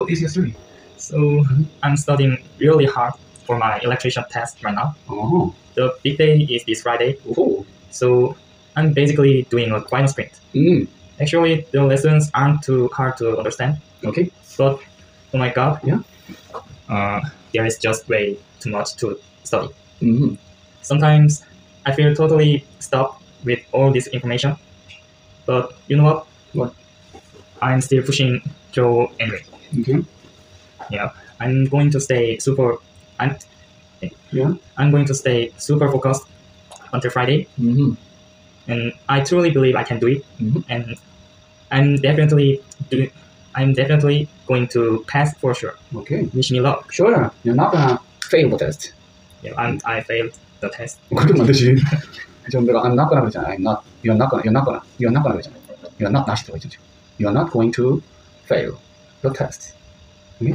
What is your study? So I'm studying really hard for my electrician test right now. Oh. The big day is this Friday. Oh. So I'm basically doing a final sprint. Actually, the lessons aren't too hard to understand. Okay. But oh my god, Yeah. There is just way too much to study. Mm. Sometimes I feel totally stuck with all this information. But you know what? What? I'm still pushing through anyway. Okay. Yeah, I'm going to stay super. Yeah. I'm going to stay super focused until Friday. Mm-hmm. And I truly believe I can do it. Mm-hmm. And I'm definitely going to pass for sure. Okay. Wish me luck. Sure. You're not gonna fail the test. Yeah, I failed the test. 그렇게 만드지. 좀 내가 I'm not gonna 그러잖아. You're not gonna 그러잖아. You're not 나시 들어있죠. You're not going to fail the test. Okay?